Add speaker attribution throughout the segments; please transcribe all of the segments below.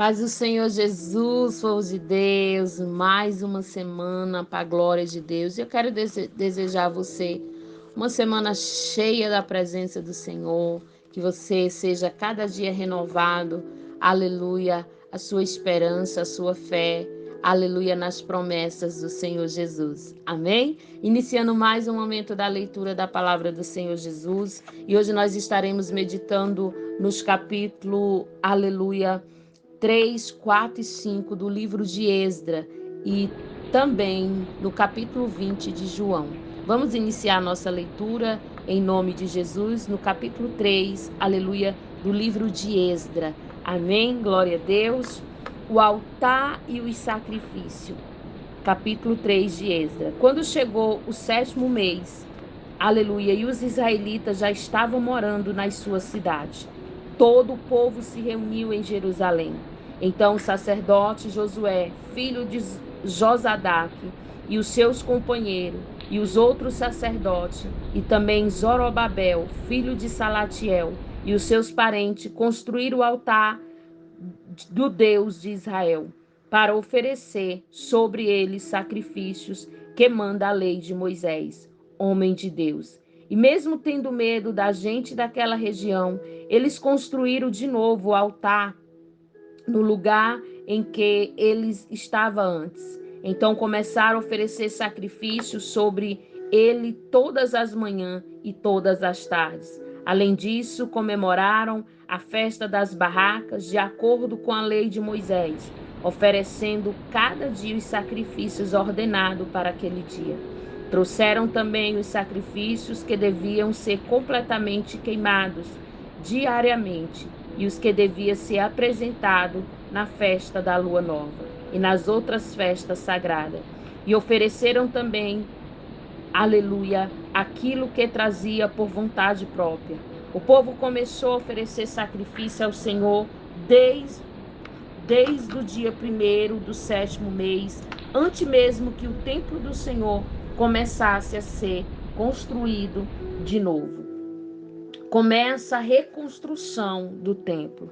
Speaker 1: Paz do Senhor Jesus, povo de Deus, mais uma semana para a glória de Deus. Eu quero desejar a você uma semana cheia da presença do Senhor, que você seja cada dia renovado, aleluia, a sua esperança, a sua fé, aleluia, nas promessas do Senhor Jesus. Amém? Iniciando mais um momento da leitura da palavra do Senhor Jesus, e hoje nós estaremos meditando nos capítulos, aleluia, 3, 4 e 5 do livro de Esdra e também no capítulo 20 de João. Vamos iniciar nossa leitura em nome de Jesus no capítulo 3, aleluia, do livro de Esdra. Amém, glória a Deus. O altar e os sacrifícios. Capítulo 3 de Esdra. Quando chegou o 7º mês, aleluia, e os israelitas já estavam morando nas suas cidades, todo o povo se reuniu em Jerusalém. Então o sacerdote Josué, filho de Josadaque, e os seus companheiros, e os outros sacerdotes, e também Zorobabel, filho de Salatiel, e os seus parentes, construíram o altar do Deus de Israel, para oferecer sobre ele sacrifícios que manda a lei de Moisés, homem de Deus. E mesmo tendo medo da gente daquela região, eles construíram de novo o altar no lugar em que eles estavam antes. Então começaram a oferecer sacrifícios sobre ele todas as manhãs e todas as tardes. Além disso, comemoraram a festa das barracas de acordo com a lei de Moisés, oferecendo cada dia os sacrifícios ordenados para aquele dia. Trouxeram também os sacrifícios que deviam ser completamente queimados diariamente e os que deviam ser apresentados na festa da lua nova e nas outras festas sagradas. E ofereceram também, aleluia, aquilo que trazia por vontade própria. O povo começou a oferecer sacrifício ao Senhor desde o dia 1º do 7º mês, antes mesmo que o templo do Senhor começasse a ser construído de novo. Começa a reconstrução do templo.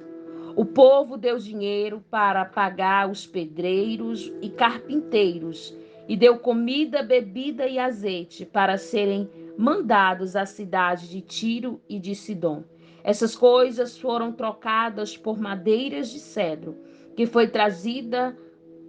Speaker 1: O povo deu dinheiro para pagar os pedreiros e carpinteiros e deu comida, bebida e azeite para serem mandados à cidade de Tiro e de Sidom. Essas coisas foram trocadas por madeiras de cedro, que foi trazida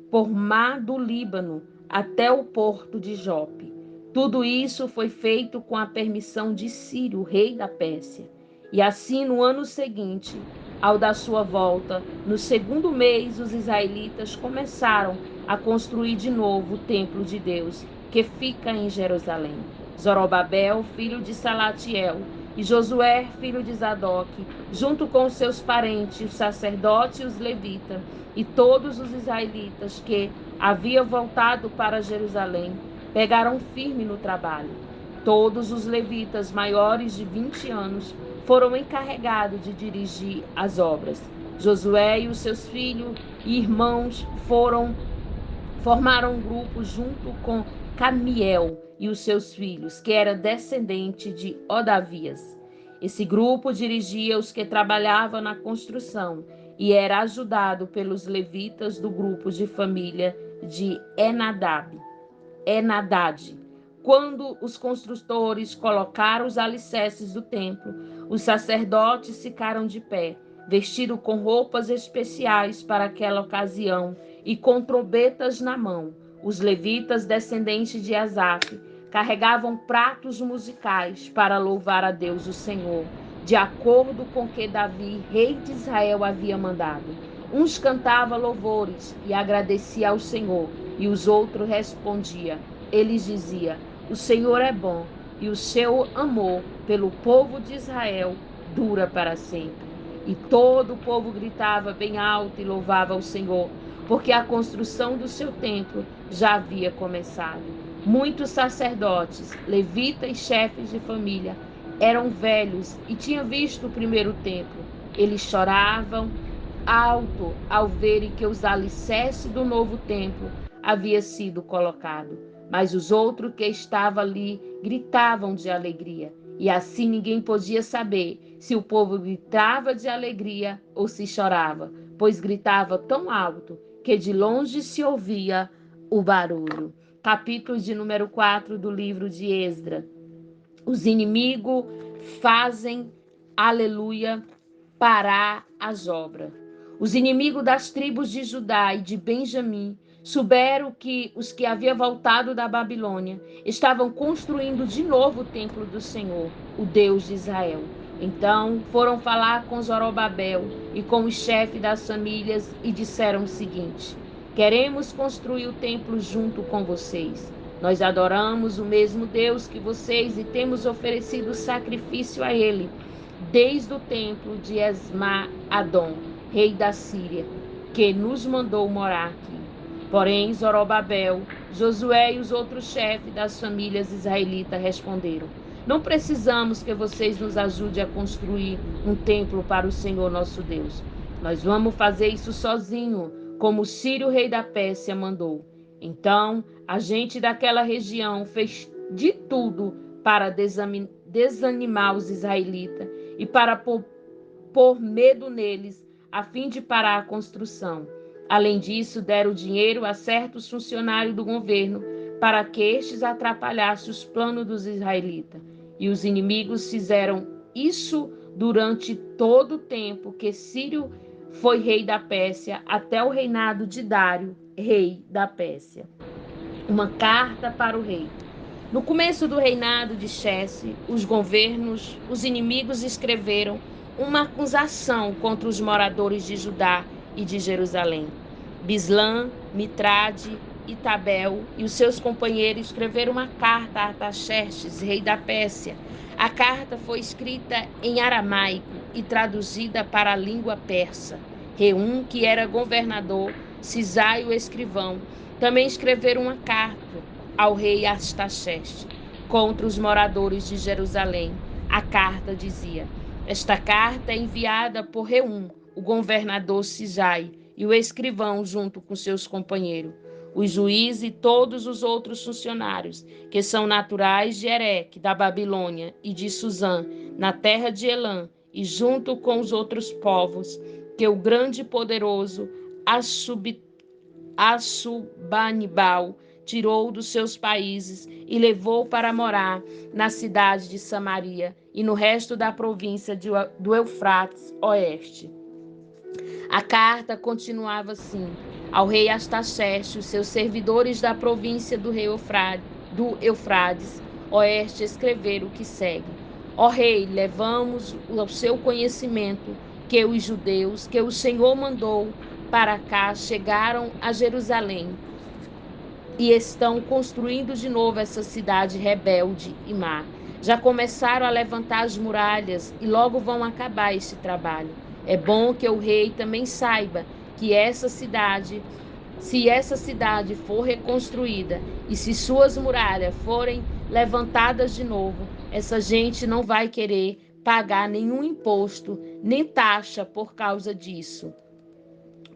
Speaker 1: por mar do Líbano até o porto de Jope. Tudo isso foi feito com a permissão de Ciro, rei da Pérsia. E assim, no ano seguinte, ao da sua volta, no 2º mês, os israelitas começaram a construir de novo o templo de Deus, que fica em Jerusalém. Zorobabel, filho de Salatiel, e Josué, filho de Zadoque, junto com os seus parentes, os sacerdotes e os levitas, e todos os israelitas que haviam voltado para Jerusalém, pegaram firme no trabalho. Todos os levitas maiores de 20 anos foram encarregados de dirigir as obras. Josué e os seus filhos e irmãos formaram um grupo junto com Camiel e os seus filhos, que era descendente de Odavias. Esse grupo dirigia os que trabalhavam na construção e era ajudado pelos levitas do grupo de família de Enadad. Quando os construtores colocaram os alicerces do templo, os sacerdotes ficaram de pé, vestidos com roupas especiais para aquela ocasião e com trombetas na mão. Os levitas, descendentes de Asaf, carregavam pratos musicais para louvar a Deus o Senhor, de acordo com o que Davi, rei de Israel, havia mandado. Uns cantavam louvores e agradeciam ao Senhor, e os outros respondiam. Eles diziam: o Senhor é bom, e o seu amor pelo povo de Israel dura para sempre. E todo o povo gritava bem alto e louvava ao Senhor, porque a construção do seu templo já havia começado. Muitos sacerdotes, levitas e chefes de família eram velhos e tinham visto o primeiro templo. Eles choravam alto ao verem que os alicerces do novo templo havia sido colocado. Mas os outros que estavam ali gritavam de alegria. E assim ninguém podia saber se o povo gritava de alegria ou se chorava, pois gritava tão alto que de longe se ouvia o barulho. Capítulo de número 4 do livro de Esdras. Os inimigos fazem, aleluia, parar as obras. Os inimigos das tribos de Judá e de Benjamim souberam que os que haviam voltado da Babilônia estavam construindo de novo o templo do Senhor, o Deus de Israel. Então foram falar com Zorobabel e com os chefes das famílias e disseram o seguinte: queremos construir o templo junto com vocês. Nós adoramos o mesmo Deus que vocês e temos oferecido sacrifício a ele desde o templo de Esma-Adom, rei da Síria, que nos mandou morar aqui. Porém, Zorobabel, Josué e os outros chefes das famílias israelitas responderam: não precisamos que vocês nos ajudem a construir um templo para o Senhor nosso Deus. Nós vamos fazer isso sozinho, como Ciro, rei da Pérsia, mandou. Então, a gente daquela região fez de tudo para desanimar os israelitas e para pôr medo neles, a fim de parar a construção. Além disso, deram dinheiro a certos funcionários do governo para que estes atrapalhassem os planos dos israelitas. E os inimigos fizeram isso durante todo o tempo que Ciro foi rei da Pérsia, até o reinado de Dário, rei da Pérsia. Uma carta para o rei. No começo do reinado de Xerxes, os inimigos escreveram uma acusação contra os moradores de Judá e de Jerusalém. Bislã, Mitrade e Tabel e os seus companheiros escreveram uma carta a Artaxerxes, rei da Pérsia. A carta foi escrita em aramaico e traduzida para a língua persa. Reum, que era governador, Cisai, o escrivão, também escreveram uma carta ao rei Artaxerxes contra os moradores de Jerusalém. A carta dizia: esta carta é enviada por Reum, o governador Cisai, e o escrivão junto com seus companheiros, os juízes e todos os outros funcionários, que são naturais de Ereque, da Babilônia, e de Suzã, na terra de Elã, e junto com os outros povos, que o grande e poderoso Assurbanibal tirou dos seus países e levou para morar na cidade de Samaria e no resto da província do Eufrates Oeste. A carta continuava assim: ao rei Artaxerxes, os seus servidores da província do Eufrates Oeste escreveram o que segue: ó rei, levamos ao seu conhecimento que os judeus que o Senhor mandou para cá chegaram a Jerusalém e estão construindo de novo essa cidade rebelde e má. Já começaram a levantar as muralhas e logo vão acabar esse trabalho. É bom que o rei também saiba que se essa cidade for reconstruída e se suas muralhas forem levantadas de novo, essa gente não vai querer pagar nenhum imposto nem taxa por causa disso.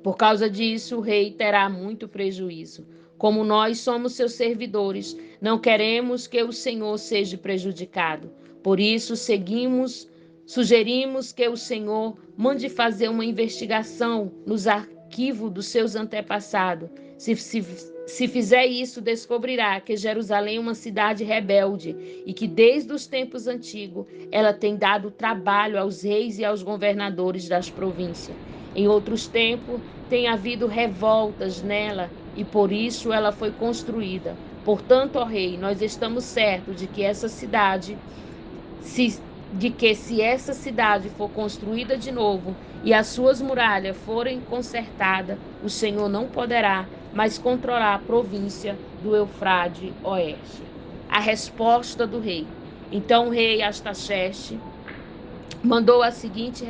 Speaker 1: Por causa disso, o rei terá muito prejuízo. Como nós somos seus servidores, não queremos que o Senhor seja prejudicado. Por isso, sugerimos que o Senhor mande fazer uma investigação nos arquivos dos seus antepassados. Se fizer isso, descobrirá que Jerusalém é uma cidade rebelde e que desde os tempos antigos ela tem dado trabalho aos reis e aos governadores das províncias. Em outros tempos, tem havido revoltas nela e por isso ela foi construída. Portanto, ó rei, nós estamos certos de que se essa cidade for construída de novo e as suas muralhas forem consertadas, o Senhor não poderá mais controlar a província do Eufrade Oeste. A resposta do rei. Então o rei Artaxerxes mandou a seguinte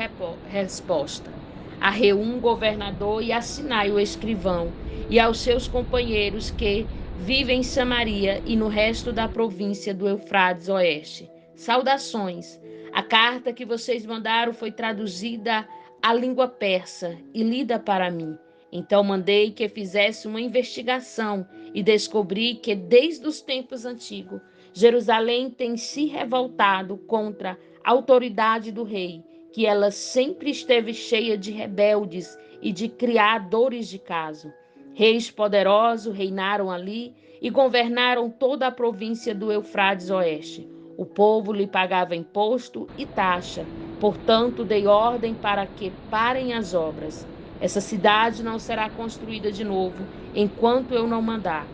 Speaker 1: resposta: a Reum, governador, e a Sinai, o escrivão, e aos seus companheiros que vivem em Samaria e no resto da província do Eufrates Oeste. Saudações! A carta que vocês mandaram foi traduzida à língua persa e lida para mim. Então mandei que fizesse uma investigação e descobri que desde os tempos antigos, Jerusalém tem se revoltado contra a autoridade do rei, que ela sempre esteve cheia de rebeldes e de criadores de caso. Reis poderosos reinaram ali e governaram toda a província do Eufrates Oeste. O povo lhe pagava imposto e taxa, portanto dei ordem para que parem as obras. Essa cidade não será construída de novo enquanto eu não mandar.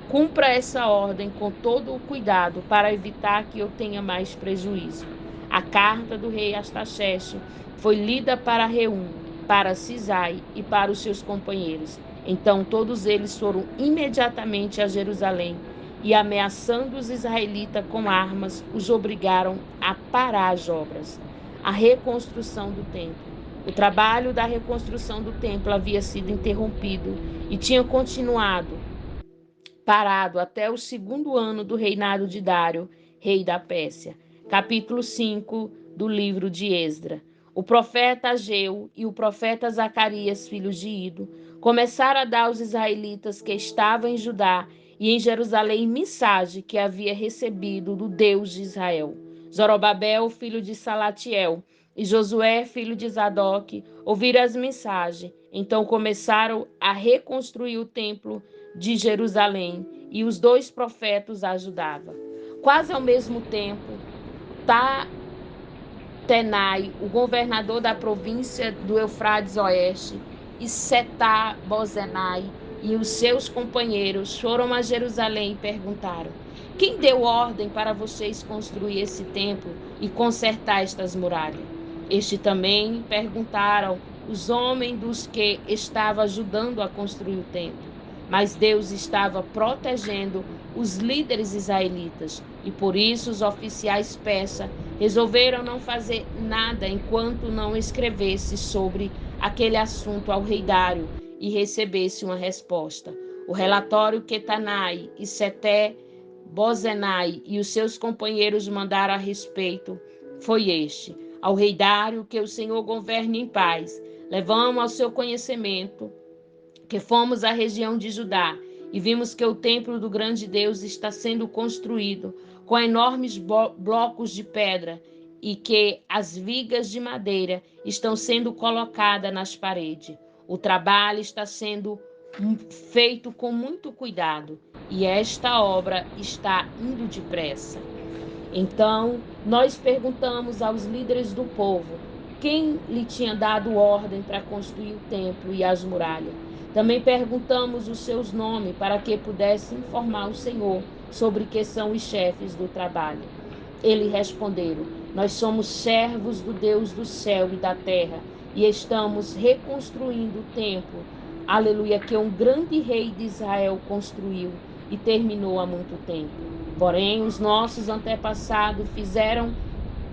Speaker 1: Cumpra essa ordem com todo o cuidado para evitar que eu tenha mais prejuízo. A carta do rei Astaxerxes foi lida para Reum, para Cisai e para os seus companheiros. Então todos eles foram imediatamente a Jerusalém e, ameaçando os israelitas com armas, os obrigaram a parar as obras. A reconstrução do templo. O trabalho da reconstrução do templo havia sido interrompido e tinha continuado parado até o segundo ano do reinado de Dário, rei da Pérsia. Capítulo 5 do livro de Esdra. O profeta Ageu e o profeta Zacarias, filhos de Ido, começaram a dar aos israelitas que estavam em Judá e em Jerusalém mensagem que havia recebido do Deus de Israel. Zorobabel, filho de Salatiel, e Josué, filho de Zadok, ouviram as mensagens. Então começaram a reconstruir o templo de Jerusalém, e os dois profetas ajudavam. Quase ao mesmo tempo, Tatenai, o governador da província do Eufrates Oeste, e Setar-Bozenai e os seus companheiros foram a Jerusalém e perguntaram: quem deu ordem para vocês construir esse templo e consertar estas muralhas? Este também perguntaram os homens dos que estavam ajudando a construir o templo. Mas Deus estava protegendo os líderes israelitas e por isso os oficiais persas resolveram não fazer nada enquanto não escrevesse sobre aquele assunto ao rei Dário e recebesse uma resposta. O relatório que Tanai e Seter-Bozenai e os seus companheiros mandaram a respeito foi este: ao rei Dário, que o Senhor governe em paz. Levamos ao seu conhecimento que fomos à região de Judá e vimos que o templo do grande Deus está sendo construído com enormes blocos de pedra e que as vigas de madeira estão sendo colocadas nas paredes. O trabalho está sendo feito com muito cuidado e esta obra está indo depressa. Então, nós perguntamos aos líderes do povo quem lhe tinha dado ordem para construir o templo e as muralhas. Também perguntamos os seus nomes para que pudesse informar o Senhor sobre que são os chefes do trabalho. Eles responderam: nós somos servos do Deus do céu e da terra e estamos reconstruindo o templo, aleluia, que um grande rei de Israel construiu e terminou há muito tempo. Porém, os nossos antepassados fizeram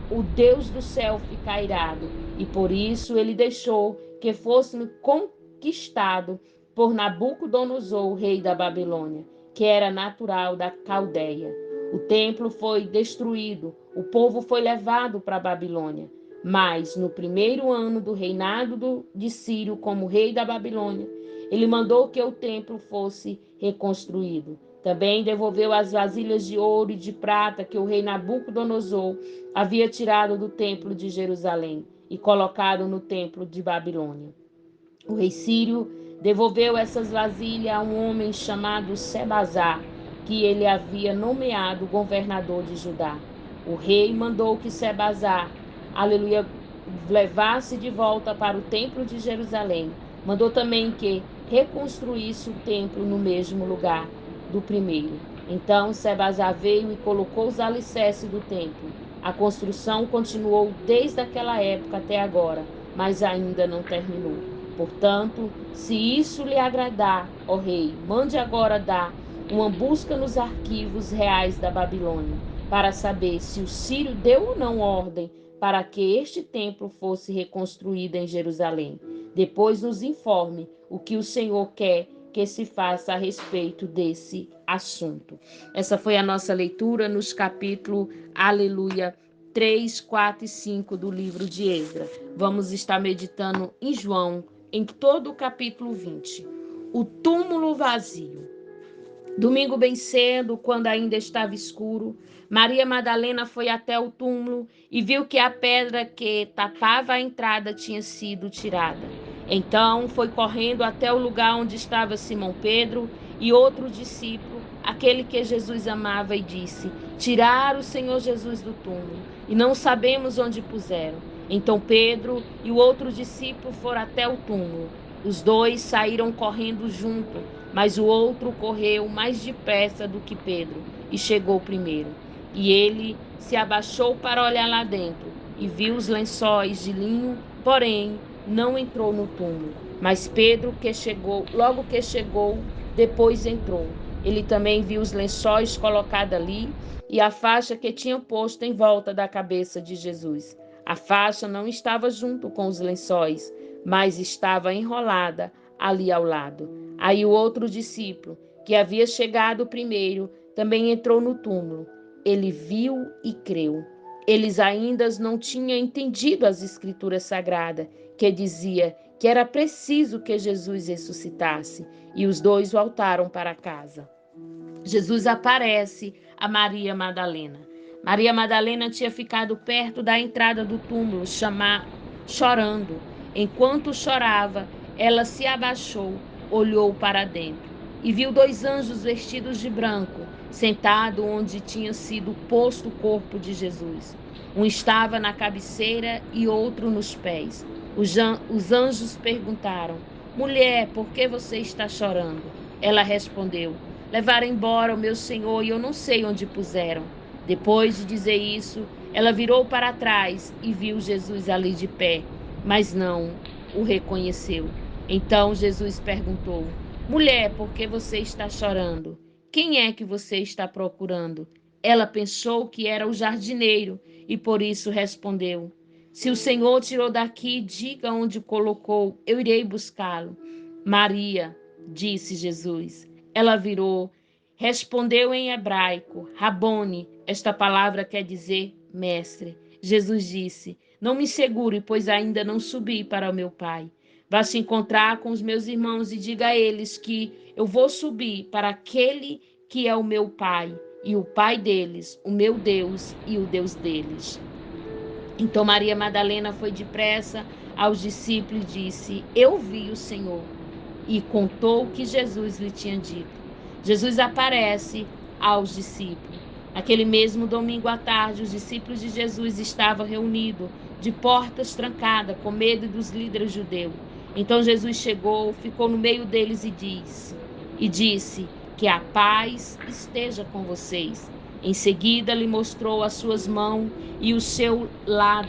Speaker 1: o Deus do céu ficar irado, e por isso ele deixou que fôssemos conquistados por Nabucodonosor, rei da Babilônia, que era natural da Caldeia. O templo foi destruído, o povo foi levado para a Babilônia. Mas no primeiro ano do reinado de Ciro como rei da Babilônia, ele mandou que o templo fosse reconstruído. Também devolveu as vasilhas de ouro e de prata que o rei Nabucodonosor havia tirado do templo de Jerusalém e colocado no templo de Babilônia. O rei Sírio devolveu essas vasilhas a um homem chamado Sebazar, que ele havia nomeado governador de Judá. O rei mandou que Sebazar, aleluia, levasse de volta para o templo de Jerusalém. Mandou também que reconstruísse o templo no mesmo lugar do primeiro. Então Sebazar veio e colocou os alicerces do templo. A construção continuou desde aquela época até agora, mas ainda não terminou. Portanto, se isso lhe agradar, ó rei, mande agora dar uma busca nos arquivos reais da Babilônia, para saber se o Sírio deu ou não ordem para que este templo fosse reconstruído em Jerusalém. Depois nos informe o que o Senhor quer que se faça a respeito desse assunto. Essa foi a nossa leitura nos capítulos, aleluia, 3, 4 e 5 do livro de Esdra. Vamos estar meditando em João, em todo o capítulo 20. O túmulo vazio. Domingo bem cedo, quando ainda estava escuro, Maria Madalena foi até o túmulo e viu que a pedra que tapava a entrada tinha sido tirada. Então foi correndo até o lugar onde estava Simão Pedro e outro discípulo, aquele que Jesus amava, e disse: Tiraram o Senhor Jesus do túmulo e não sabemos onde puseram. Então Pedro e o outro discípulo foram até o túmulo. Os dois saíram correndo junto, mas o outro correu mais depressa do que Pedro e chegou primeiro. E ele se abaixou para olhar lá dentro e viu os lençóis de linho, porém não entrou no túmulo. Mas Pedro, logo que chegou, depois entrou. Ele também viu os lençóis colocados ali e a faixa que tinham posto em volta da cabeça de Jesus. A faixa não estava junto com os lençóis, mas estava enrolada ali ao lado. Aí o outro discípulo, que havia chegado primeiro, também entrou no túmulo. Ele viu e creu. Eles ainda não tinham entendido as escrituras sagradas, que dizia que era preciso que Jesus ressuscitasse, e os dois voltaram para casa. Jesus aparece a Maria Madalena. Maria Madalena tinha ficado perto da entrada do túmulo, chorando. Enquanto chorava, ela se abaixou, olhou para dentro e viu dois anjos vestidos de branco, sentados onde tinha sido posto o corpo de Jesus. Um estava na cabeceira e outro nos pés. Os anjos perguntaram: Mulher, por que você está chorando? Ela respondeu: Levaram embora o meu senhor e eu não sei onde puseram. Depois de dizer isso, ela virou para trás e viu Jesus ali de pé, mas não o reconheceu. Então Jesus perguntou: Mulher, por que você está chorando? Quem é que você está procurando? Ela pensou que era o jardineiro e por isso respondeu: Se o Senhor tirou daqui, diga onde colocou, eu irei buscá-lo. Maria, disse Jesus. Ela virou, respondeu em hebraico, Rabone. Esta palavra quer dizer mestre. Jesus disse: Não me segure, pois ainda não subi para o meu Pai. Vá se encontrar com os meus irmãos e diga a eles que eu vou subir para aquele que é o meu Pai e o Pai deles, o meu Deus e o Deus deles. Então Maria Madalena foi depressa aos discípulos e disse: Eu vi o Senhor. E contou o que Jesus lhe tinha dito. Jesus aparece aos discípulos. Aquele mesmo domingo à tarde, os discípulos de Jesus estavam reunidos, de portas trancadas, com medo dos líderes judeus. Então Jesus chegou, ficou no meio deles e disse: Que a paz esteja com vocês. Em seguida, lhe mostrou as suas mãos e o seu lado.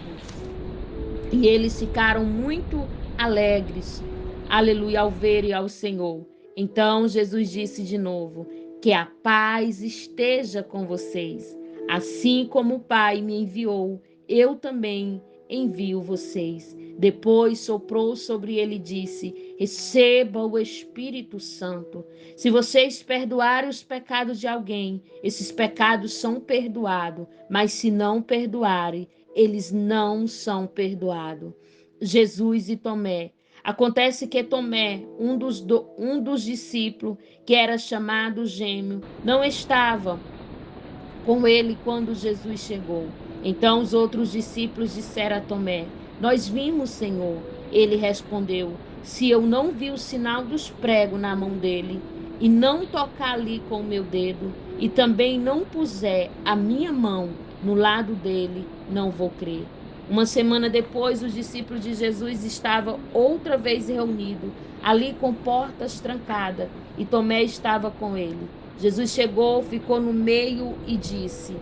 Speaker 1: E eles ficaram muito alegres, aleluia, ao verem ao Senhor. Então Jesus disse de novo: Que a paz esteja com vocês. Assim como o Pai me enviou, eu também envio vocês. Depois soprou sobre ele e disse: Receba o Espírito Santo. Se vocês perdoarem os pecados de alguém, esses pecados são perdoados. Mas se não perdoarem, eles não são perdoados. Jesus e Tomé. Acontece que Tomé, um dos discípulos, que era chamado Gêmeo, não estava com ele quando Jesus chegou. Então os outros discípulos disseram a Tomé: Nós vimos, Senhor. Ele respondeu: Se eu não vi o sinal dos pregos na mão dele, e não tocar ali com o meu dedo, e também não puser a minha mão no lado dele, não vou crer. Uma semana depois, os discípulos de Jesus estavam outra vez reunidos, ali com portas trancadas, e Tomé estava com ele. Jesus chegou, ficou no meio e disse: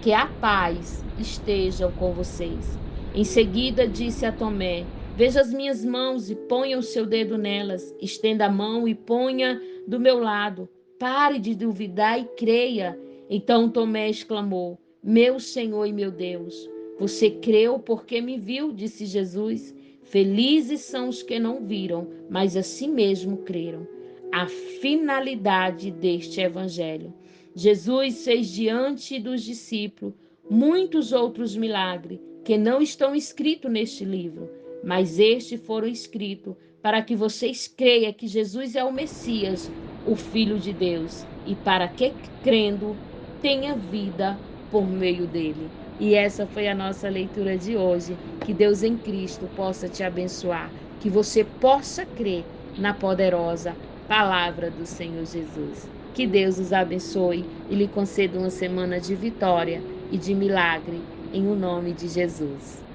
Speaker 1: Que a paz esteja com vocês. Em seguida disse a Tomé: Veja as minhas mãos e ponha o seu dedo nelas. Estenda a mão e ponha do meu lado. Pare de duvidar e creia. Então Tomé exclamou: Meu Senhor e meu Deus. Você creu porque me viu, disse Jesus. Felizes são os que não viram, mas a si mesmo creram. A finalidade deste evangelho. Jesus fez diante dos discípulos muitos outros milagres que não estão escritos neste livro, mas estes foram escritos para que vocês creiam que Jesus é o Messias, o Filho de Deus e para que, crendo, tenha vida por meio dele. E essa foi a nossa leitura de hoje. Que Deus em Cristo possa te abençoar, que você possa crer na poderosa palavra do Senhor Jesus. Que Deus os abençoe e lhe conceda uma semana de vitória e de milagre, em o nome de Jesus.